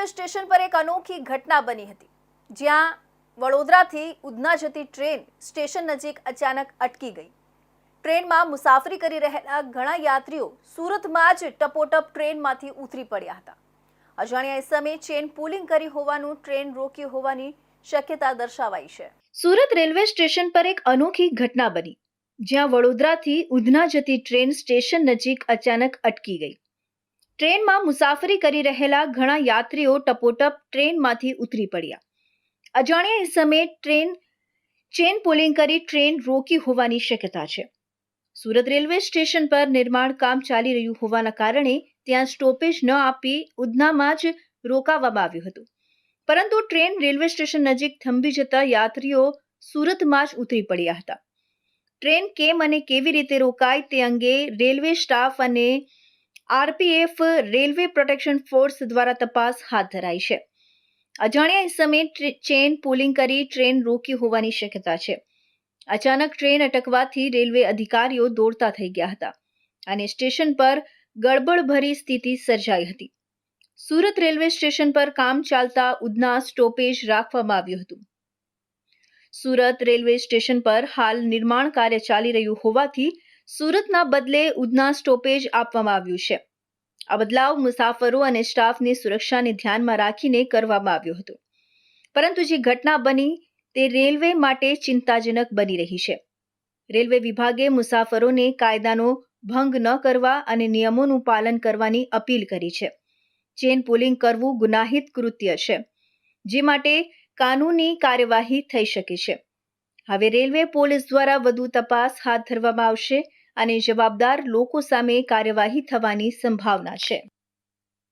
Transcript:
Railway station પર એક અનોખી ઘટના બની હતી, જ્યાં વડોદરાથી ઉધના જતી ટ્રેન સ્ટેશન નજીક અચાનક અટકી ગઈ। ટ્રેનમાં મુસાફરી કરી રહેલા ઘણા યાત્રીઓ સુરતમાં જ ટપોટપ ટ્રેનમાંથી ઉતરી પડ્યા હતા। અજાણ્યા ઇસમે ચેન પુલિંગ કરી હોવાનું ટ્રેન રોકી હોવાની શક્યતા દર્શાવાઈ છે। સુરત રેલવે સ્ટેશન પર એક અનોખી ઘટના બની, જ્યાં વડોદરાથી ઉધના જતી ટ્રેન સ્ટેશન નજીક અચાનક અટકી ગઈ। ટ્રેનમાં મુસાફરી કરી રહેલા ઘણા યાત્રીઓ ટપોટપ ટ્રેનમાંથી ઉતરી પડ્યા। અજાણ્યા ઇસમે ચેન પુલિંગ કરી ટ્રેન રોકી હોવાની શક્યતા છે। સુરત રેલવે સ્ટેશન પર નિર્માણ કામ ચાલી રહ્યું હોવાના કારણે ત્યાં સ્ટોપેજ ન આપી ઉધનામાં જ રોકાવવામાં આવ્યું હતું, પરંતુ ટ્રેન રેલવે સ્ટેશન નજીક થંભી જતા યાત્રીઓ સુરતમાં જ ઉતરી પડ્યા હતા। ટ્રેન કેમ અને કેવી રીતે રોકાઈ તે અંગે રેલવે સ્ટાફ અને આરપીએફ રેલવે પ્રોટેક્શન ફોર્સ દ્વારા તપાસ હાથ ધરાઈ છે। અજાણ્યા ઇસમે ચેન પુલિંગ કરી ટ્રેન રોકી હોવાની શક્યતા છે। અચાનક ટ્રેન અટકવાથી રેલવે અધિકારીઓ દોડતા થઈ ગયા હતા અને સ્ટેશન પર ગડબડભરી સ્થિતિ સર્જાઈ હતી। સુરત રેલવે સ્ટેશન પર કામ ચાલતા ઉધના સ્ટોપેજ રાખવામાં આવ્યું હતું। સુરત રેલવે સ્ટેશન પર હાલ નિર્માણ કાર્ય ચાલી રહ્યું હોવાથી સુરતના બદલે ઉધના સ્ટોપેજ આપવામાં આવ્યું છે। આ બદલાવ મુસાફરો અને સ્ટાફની સુરક્ષાને ધ્યાનમાં રાખીને કરવામાં આવ્યો હતો, પરંતુ જે ઘટના બની તે રેલવે માટે ચિંતાજનક બની રહી છે। રેલવે વિભાગે મુસાફરોને કાયદાનો ભંગ ન કરવા અને નિયમોનું પાલન કરવાની અપીલ કરી છે। ચેન પુલિંગ કરવું ગુનાહિત કૃત્ય છે, જે માટે કાનૂની કાર્યવાહી થઈ શકે છે। હવે રેલવે પોલીસ દ્વારા વધુ તપાસ હાથ ધરવામાં આવશે અને જવાબદાર લોકો સામે કાર્યવાહી થવાની સંભાવના છે।